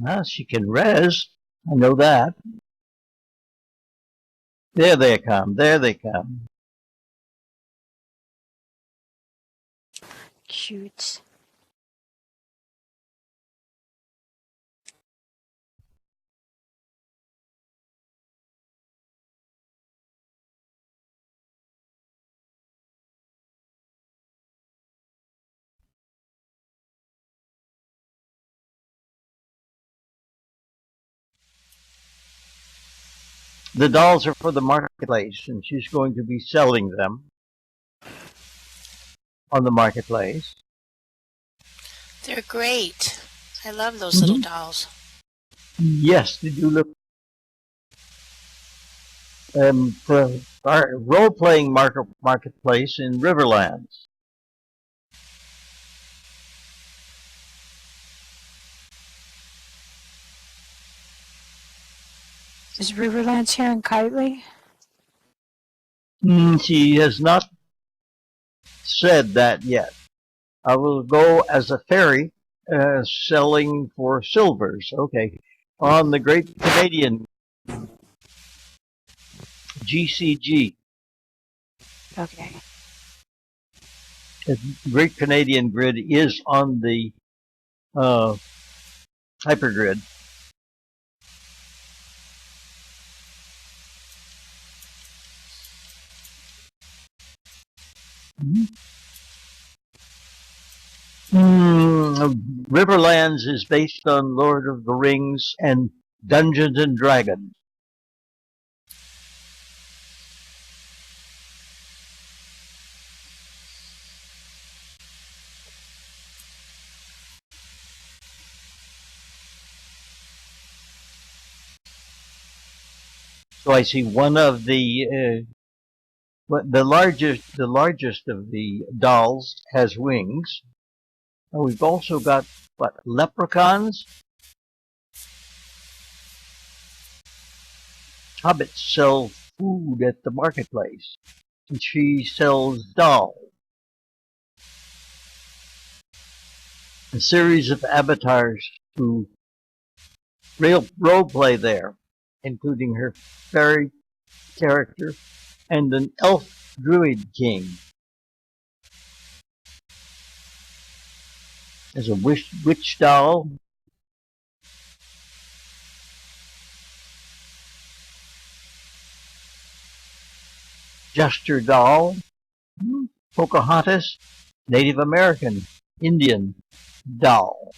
Ah, she can res. I know that. There they come. There they come. Cute. The dolls are for the marketplace, and she's going to be selling them on the marketplace. They're great. I love those little dolls. Yes, they do look. For our role-playing marketplace in Riverlands. Is Riverlands here in Kitely? She has not said that yet. I will go as a fairy selling for silvers. Okay. On the Great Canadian GCG. Okay. The Great Canadian Grid is on the hypergrid. Riverlands is based on Lord of the Rings and Dungeons and Dragons. So I see one of the largest of the dolls has wings. And we've also got what, leprechauns? Hobbits sell food at the marketplace, and she sells dolls. A series of avatars to role play there, including her fairy character and an elf druid king. There's a witch doll. Jester doll. Pocahontas, Native American, Indian doll.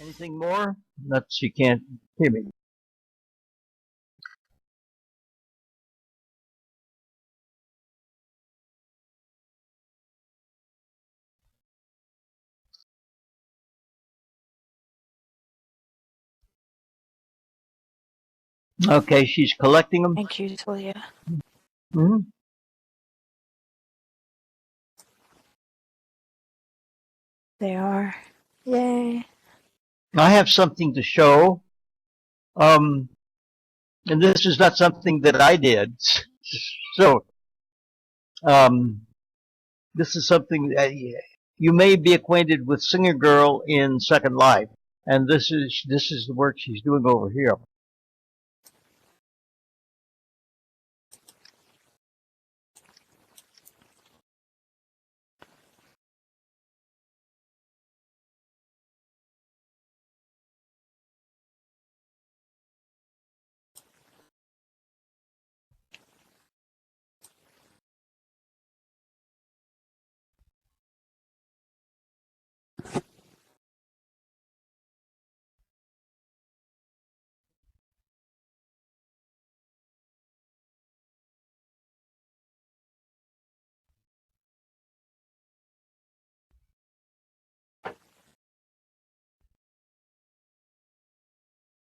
Anything more? Nuts, you can't hear me. Okay, she's collecting them. Thank you, Talia. They are. Yay. I have something to show. And this is not something that I did. So, this is something that you may be acquainted with Singer Girl in Second Life, and this is the work she's doing over here.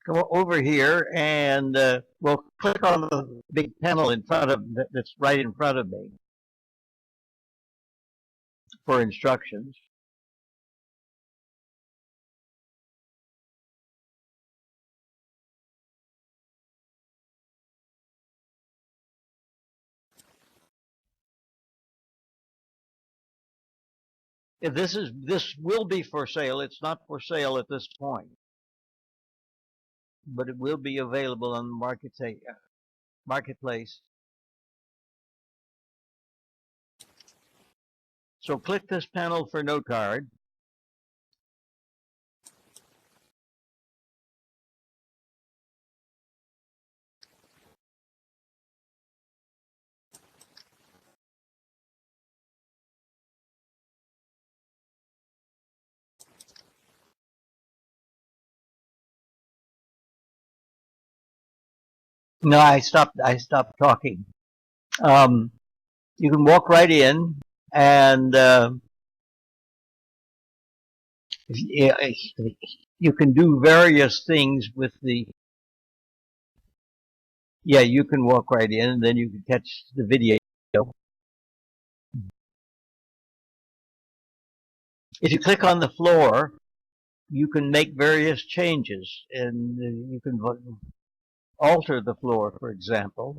Go over here and we'll click on the big panel in front of that's right in front of me for instructions. This will be for sale. It's not for sale at this point, but it will be available on the marketplace. So click this panel for note card. No, I stopped talking. You can walk right in, and you can do various things with the. Yeah, you can walk right in, and then you can catch the video. If you click on the floor, you can make various changes, and you can alter the floor, for example.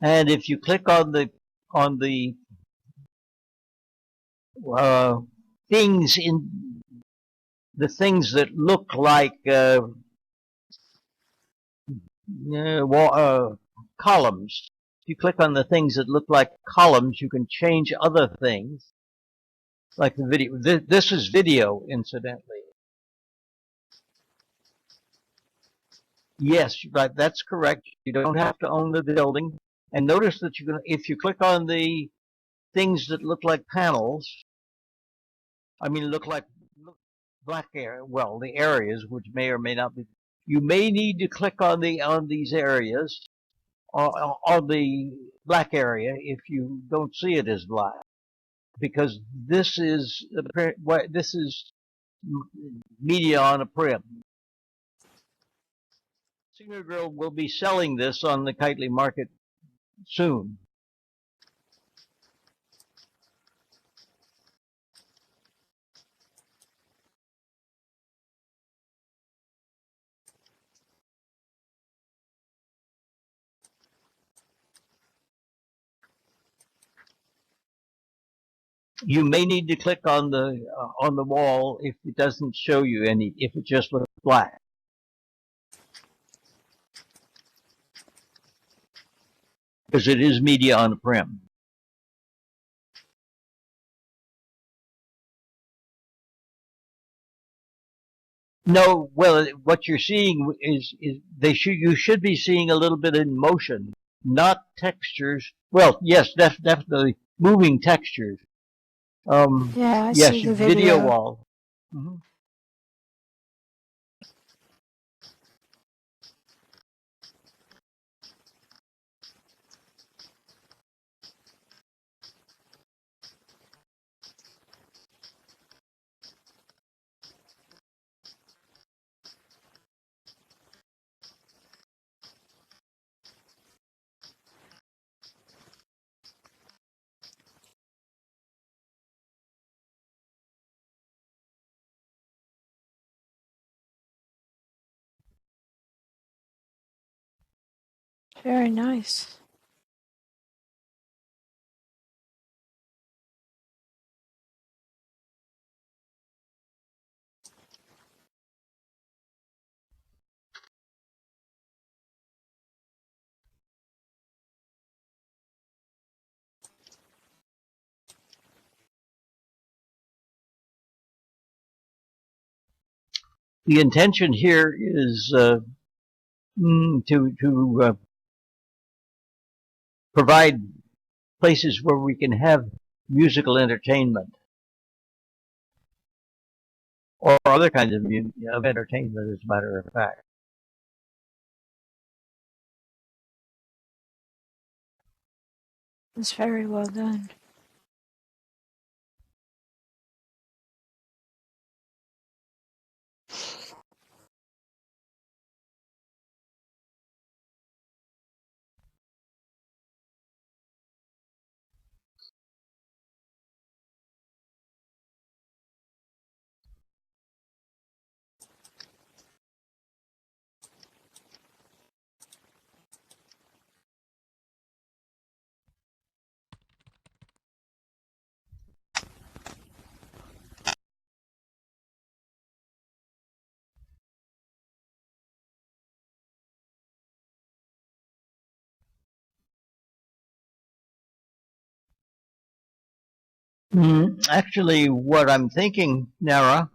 And if you click on the uh, things in the things that look like columns. If you click on the things that look like columns, you can change other things, like the video. This is video, incidentally. Yes, right. That's correct. You don't have to own the building. And notice that if you click on the things that look like panels, I mean, look black area. Well, the areas, which may or may not be. You may need to click on these areas, on the black area, if you don't see it as black, because this is media on a prim. Singer Girl will be selling this on the Kitely market soon. You may need to click on the wall if it doesn't show you any, if it just looks black, because it is media on a prim. No, well, what you're seeing is you should be seeing a little bit in motion, not textures. Well, yes, definitely moving textures. Yeah, I Yes, see the video video. wall. Mm-hmm. Very nice. The intention here is to provide places where we can have musical entertainment or other kinds of entertainment, as a matter of fact. It's very well done. Actually, what I'm thinking, Nara,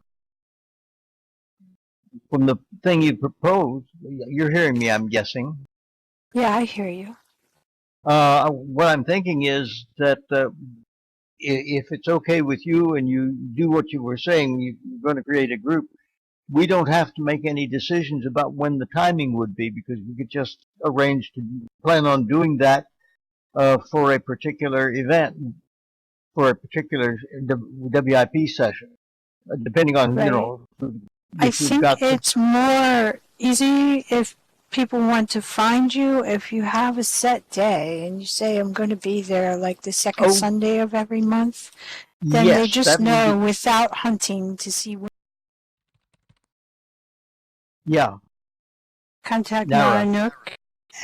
from the thing you proposed, you're hearing me, I'm guessing. Yeah, I hear you. What I'm thinking is that if it's okay with you and you do what you were saying, you're going to create a group. We don't have to make any decisions about when the timing would be because we could just arrange to plan on doing that for a particular event, for a particular WIP session, depending on, Right. I if we've think got some. it's more easy if people want to find you if you have a set day and you say I'm going to be there like the second Oh, Sunday of every month, then they yes, just that would know be, without hunting to see what. yeah, Contact Nara Nara. Nook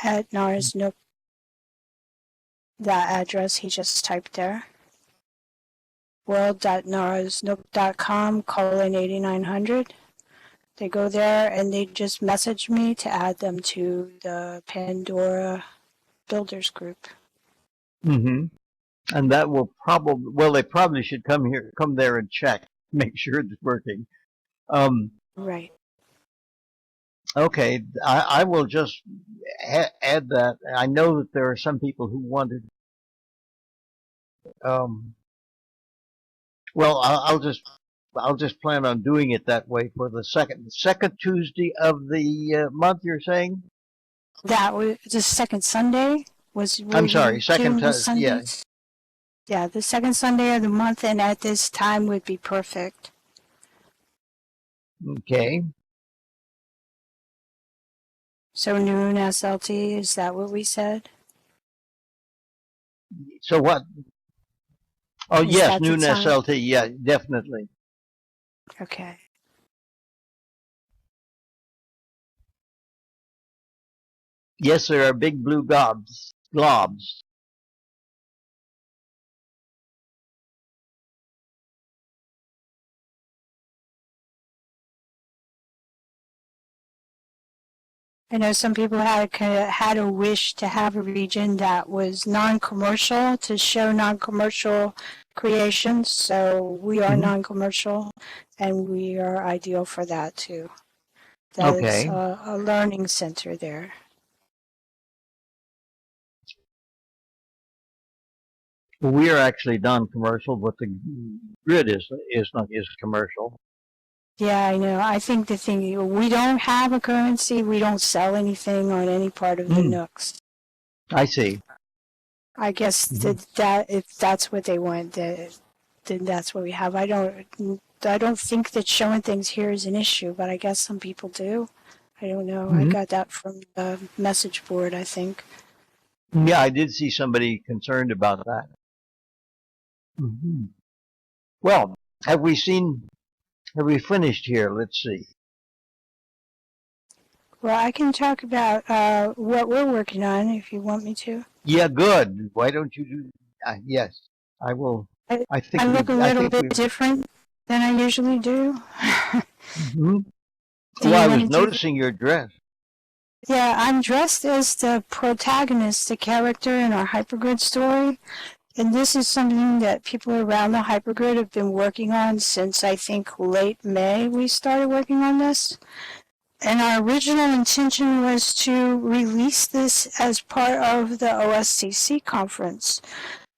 at Nara's Nook, that address he just typed there. world.narasnook.com :8900. They go there and they just message me to add them to the Pandora Builders group. Mm-hmm. And that will probably, well, they probably should come there and check, make sure it's working. Right. Okay, I will just add that. I know that there are some people who wanted, well, I'll just plan on doing it that way for the second Tuesday of the month, you're saying? That was the second Sunday. Were I'm you sorry, second doing the Tuesday, yeah. Sundays? Yeah, the second Sunday of the month, and at this time would be perfect. Okay. So noon SLT, is that what we said? So what? Oh, Is yes, that the noon time? SLT, yeah, definitely. Okay. Yes, there are big blue globs. I know some people had a wish to have a region that was non-commercial to show non-commercial creations. So we are non-commercial, and we are ideal for that too. That is Okay. a learning center there. Well, we are actually non-commercial, but the grid is commercial. Yeah, I know. I think the thing, we don't have a currency. We don't sell anything on any part of the Nooks. I see. I guess that if that's what they want, then that's what we have. I don't think that showing things here is an issue, but I guess some people do. I don't know. I got that from the message board, I think. Yeah, I did see somebody concerned about that. Well, have we finished here? Let's see. Well, I can talk about what we're working on if you want me to. Yeah, good. Why don't you do? Yes, I will. I think I look a little bit different than I usually do. Well, I was noticing your dress. Yeah, I'm dressed as the protagonist, the character in our hypergrid story. And this is something that people around the hypergrid have been working on since, I think, late May we started working on this. And our original intention was to release this as part of the OSCC conference.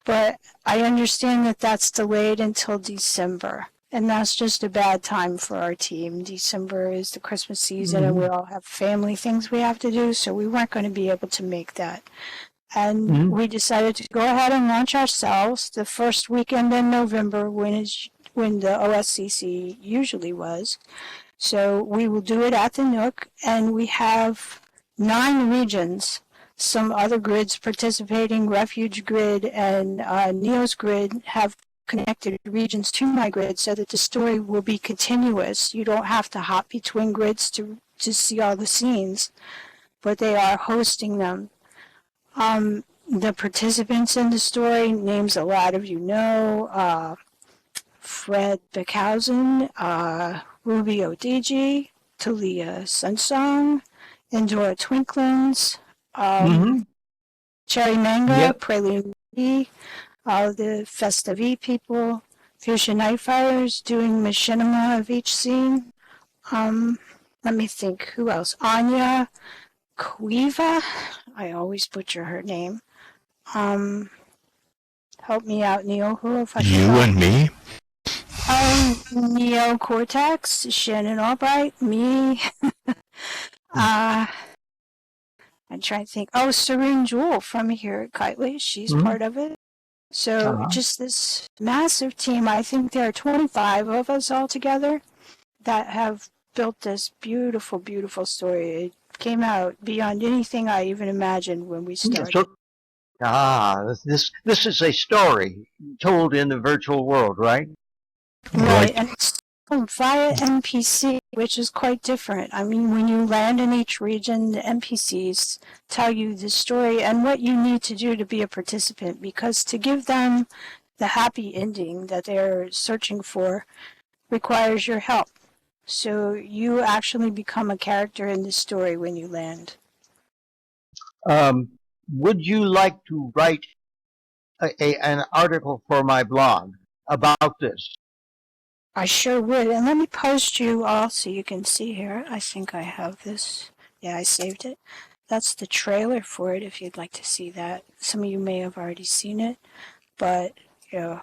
But I understand that that's delayed until December. And that's just a bad time for our team. December is the Christmas season and we all have family things we have to do, so we weren't going to be able to make that. And we decided to go ahead and launch ourselves the first weekend in November when the OSCC usually was. So we will do it at the Nook, and we have 9 regions. Some other grids participating, Refuge Grid and Neos Grid have connected regions to my grid so that the story will be continuous. You don't have to hop between grids to see all the scenes, but they are hosting them. The participants in the story, names a lot of you know, Fred Beckhausen, Ruby Odigi, Talia Sunsong, Endora Twinklins, Cherry Manga, Prelude, all the Festive people, Fuchsia Nightfires doing machinima of each scene. Let me think, who else? Anya Cueva, I always butcher her name. Help me out, Neil. Who if I You forgot? and me? Neo Cortex, Shannon Albright, me. I'm trying to think. Oh, Serene Jewel from here at Kitely. She's Mhm. part of it. So Uh-huh. just this massive team. I think there are 25 of us all together that have built this beautiful, beautiful story. It came out beyond anything I even imagined when we started. This is a story told in the virtual world, right? Right, and it's via NPC, which is quite different. I mean, when you land in each region, the NPCs tell you the story and what you need to do to be a participant, because to give them the happy ending that they're searching for requires your help. So you actually become a character in the story when you land. Would you like to write an article for my blog about this? I sure would. And let me post you all so you can see here. I think I have this. Yeah, I saved it. That's the trailer for it if you'd like to see that. Some of you may have already seen it, but you know,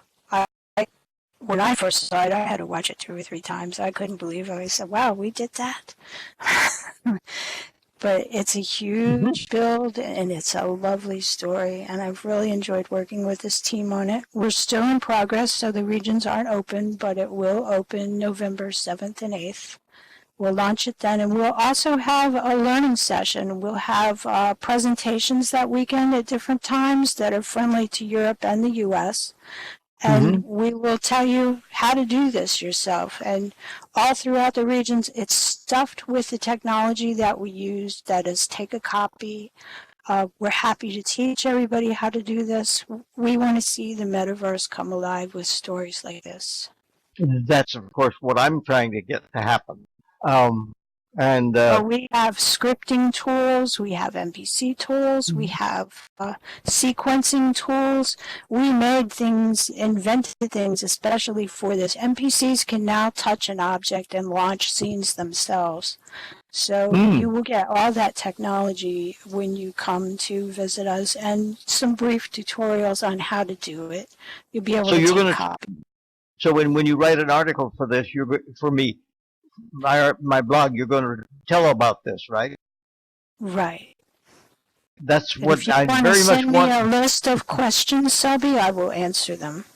when I first saw it, I had to watch it 2 or 3 times. I couldn't believe it. I said, wow, we did that. But it's a huge build and it's a lovely story, and I've really enjoyed working with this team on it. We're still in progress, so the regions aren't open, but it will open November 7th and 8th. We'll launch it then, and we'll also have a learning session. We'll have presentations that weekend at different times that are friendly to Europe and the U.S., and we will tell you how to do this yourself. And all throughout the regions, it's stuffed with the technology that we use. That is, take a copy. We're happy to teach everybody how to do this. We want to see the metaverse come alive with stories like this. That's, of course, what I'm trying to get to happen. We have scripting tools, we have NPC tools, we have sequencing tools. We made things, invented things especially for this. NPCs can now touch an object and launch scenes themselves. So you will get all that technology when you come to visit us, and some brief tutorials on how to do it. You'll be able to take a copy. So when you write an article for this, for me, my blog, you're going to tell about this, right? Right. That's And what if you I want very to send much me want. a list of questions, Selby, I will answer them.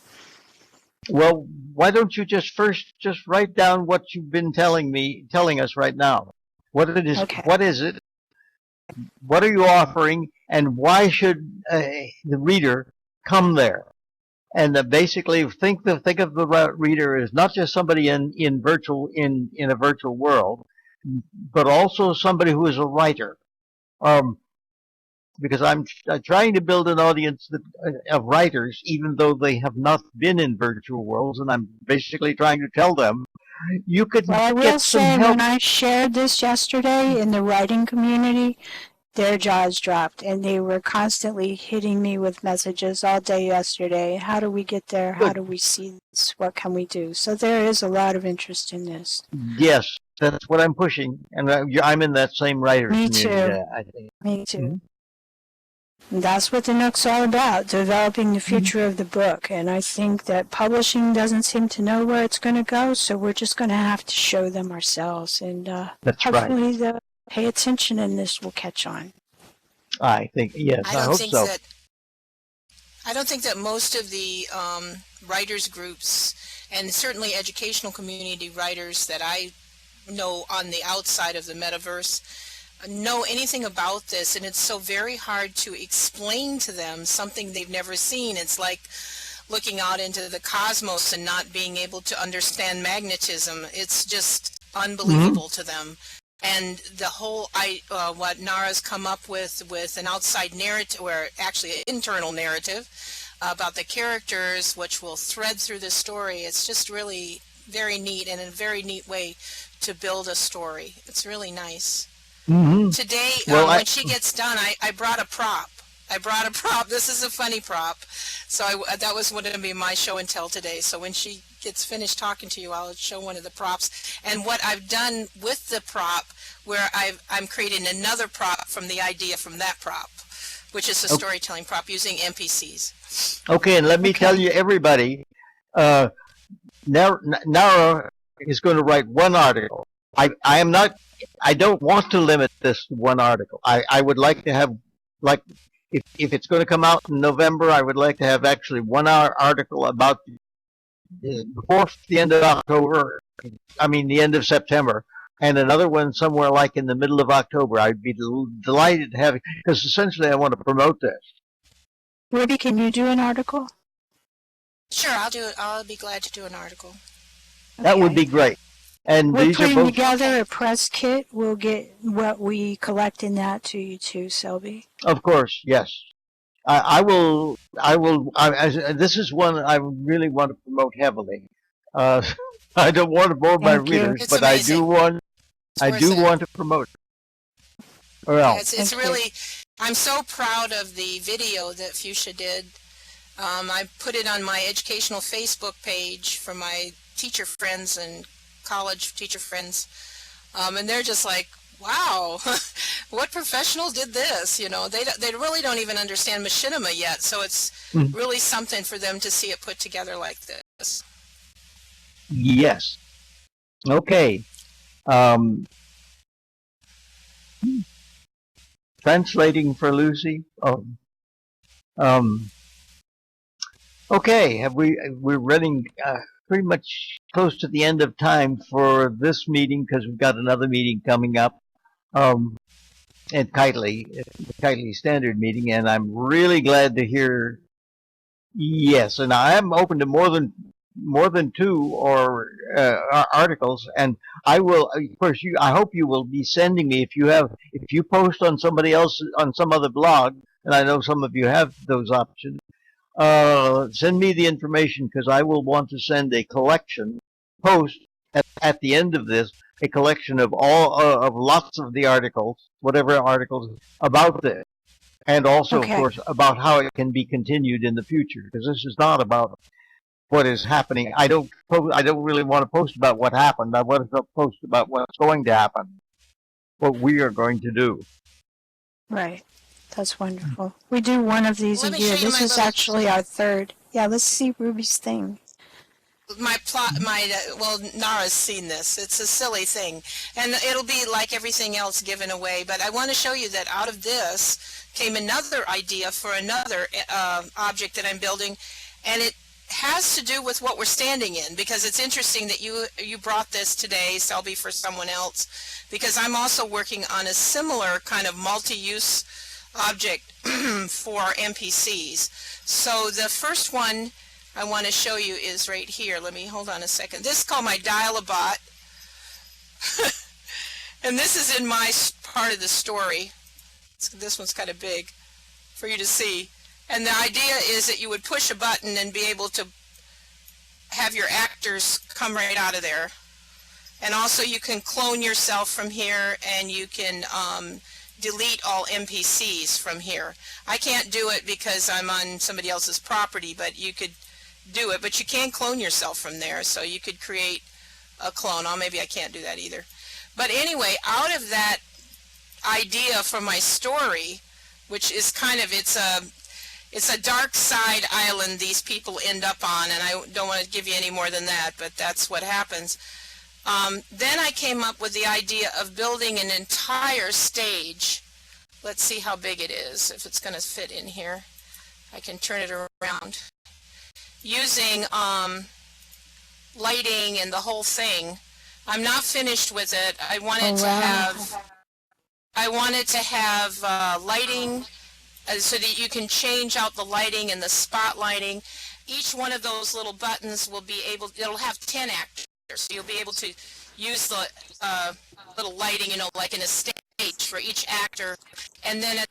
Well, why don't you just write down what you've been telling us right now? What it is, Okay. what is it? What are you offering, and why should the reader come there? And basically, think of the reader as not just somebody in a virtual world, but also somebody who is a writer. Because I'm trying to build an audience of writers, even though they have not been in virtual worlds, and I'm basically trying to tell them you could Well, I will get some say, help. when I shared this yesterday in the writing community, their jaws dropped, and they were constantly hitting me with messages all day yesterday. How do we get there? How do we see this? What can we do? So there is a lot of interest in this. Yes, that's what I'm pushing, and I'm in that same writer community. Too. I think. Me too. And that's what the Nook's all about, developing the future of the book. And I think that publishing doesn't seem to know where it's going to go, so we're just going to have to show them ourselves. And hopefully they'll pay attention and this will catch on. I think, yes, I hope so. I don't think that most of the writers groups, and certainly educational community writers that I know on the outside of the metaverse, know anything about this, and it's so very hard to explain to them something they've never seen. It's like looking out into the cosmos and not being able to understand magnetism. It's just unbelievable to them. And the whole, what Nara's come up with an outside narrative, or actually an internal narrative about the characters, which will thread through the story. It's just really very neat, and a very neat way to build a story. It's really nice. Today, when she gets done, I brought a prop. I brought a prop. This is a funny prop. So that was going to be my show and tell today. So when she gets finished talking to you, I'll show one of the props. And what I've done with the prop, where I'm creating another prop from the idea from that prop, which is a storytelling prop using NPCs. Okay, and let me tell you, everybody, Nara is going to write one article. I don't want to limit this to one article. I would like to have, like, if it's going to come out in November, I would like to have actually 1 hour article about before the end of October, the end of September, and another one somewhere like in the middle of October. I'd be delighted to have it, because essentially I want to promote this. Ruby, can you do an article? Sure, I'll do it. I'll be glad to do an article. That would be great. And we're these putting are both together a press kit. We'll get what we collect in that to you too, Selby. Of course, yes. I will. This is one I really want to promote heavily. I don't want to bore my readers, It's but amazing. I do want to promote it. Or else. It's really. I'm so proud of the video that Fuchsia did. I put it on my educational Facebook page for my teacher friends and college teacher friends, and they're just like, wow, what professional did this? You know, they really don't even understand machinima yet, so it's really something for them to see it put together like this. Yes. Okay. Translating for Lucy. Okay. We're running pretty much close to the end of time for this meeting, because we've got another meeting coming up at Kitely, the Kitely Standard meeting, and I'm really glad to hear. Yes, and I am open to more than 2 or articles, and I will, of course, I hope you will be sending me if you post on somebody else on some other blog, and I know some of you have those options. Send me the information, because I will want to send a collection post at the end of this, a collection of all of lots of the articles, whatever articles about this, and also of course about how it can be continued in the future, because this is not about what is happening. I don't really want to post about what happened. I want to post about what's going to happen, what we are going to do. Right. That's wonderful. We do one of these a year. This is actually our 3rd. Yeah, let's see Ruby's thing. Well, Nara's seen this. It's a silly thing, and it'll be like everything else given away. But I want to show you that out of this came another idea for another object that I'm building, and it has to do with what we're standing in, because it's interesting that you brought this today, Selby, for someone else, because I'm also working on a similar kind of multi-use object for NPCs. So the first one I want to show you is right here. Let me hold on a second. This is called my Dial-A-Bot. And this is in my part of the story. This one's kind of big for you to see. And the idea is that you would push a button and be able to have your actors come right out of there. And also you can clone yourself from here, and you can delete all NPCs from here. I can't do it because I'm on somebody else's property, but you could do it. But you can clone yourself from there, so you could create a clone. Oh, maybe I can't do that either. But anyway, out of that idea from my story, which is kind of, it's a dark side island these people end up on, and I don't want to give you any more than that, but that's what happens. Then I came up with the idea of building an entire stage. Let's see how big it is, if it's going to fit in here. I can turn it around. Using lighting and the whole thing. I'm not finished with it. I wanted to have lighting so that you can change out the lighting and the spotlighting. Each one of those little buttons will be able, it'll have 10 actors. So you'll be able to use the little lighting, you know, like in a stage for each actor. And then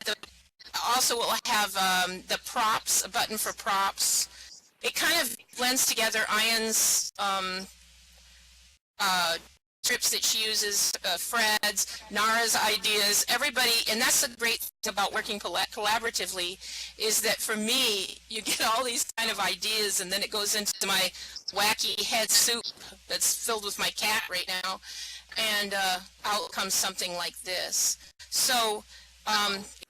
also we'll have the props, a button for props. It kind of blends together Ian's trips that she uses, Fred's, Nara's ideas, everybody, and that's the great thing about working collaboratively, is that for me, you get all these kind of ideas, and then it goes into my wacky head soup that's filled with my cat right now, and out comes something like this. So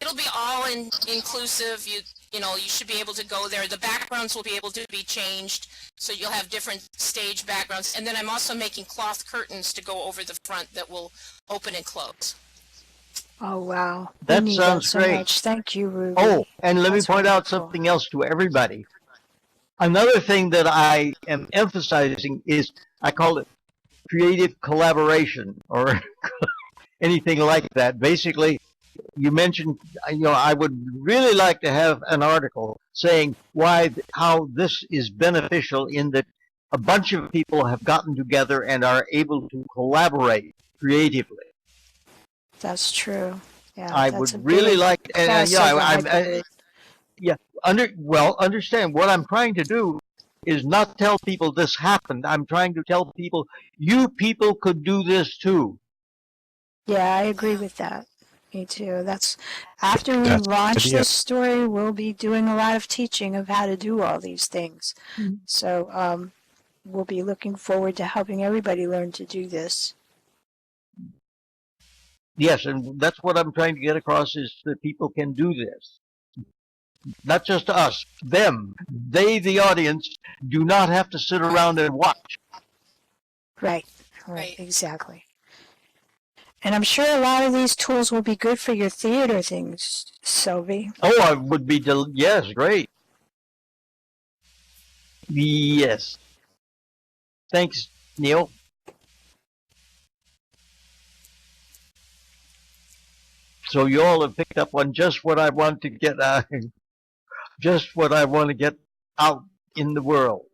it'll be all inclusive. You know, you should be able to go there. The backgrounds will be able to be changed, so you'll have different stage backgrounds. And then I'm also making cloth curtains to go over the front that will open and close. Oh, wow. That We need sounds so great. much. Thank you, Ruby. Oh, and let me That's point out wonderful. something else to everybody. Another thing that I am emphasizing is I call it creative collaboration or anything like that. Basically, you mentioned, you know, I would really like to have an article saying how this is beneficial in that a bunch of people have gotten together and are able to collaborate creatively. That's true. Yeah, I that's would a really big like, and plus yeah, of the I'm, hypergrid. understand what I'm trying to do is not tell people this happened. I'm trying to tell people, you people could do this too. Yeah, I agree with that. Me too. That's after we That's launch idea. this story, we'll be doing a lot of teaching of how to do all these things. So we'll be looking forward to helping everybody learn to do this. Yes, and that's what I'm trying to get across is that people can do this. Not just us, them. They, the audience, do not have to sit around and watch. Right, Right. exactly. And I'm sure a lot of these tools will be good for your theater things, Sylvie. Oh, I would be, yes, great. Yes. Thanks, Neil. So you all have picked up on just what I want to get, just what I want to get out in the world.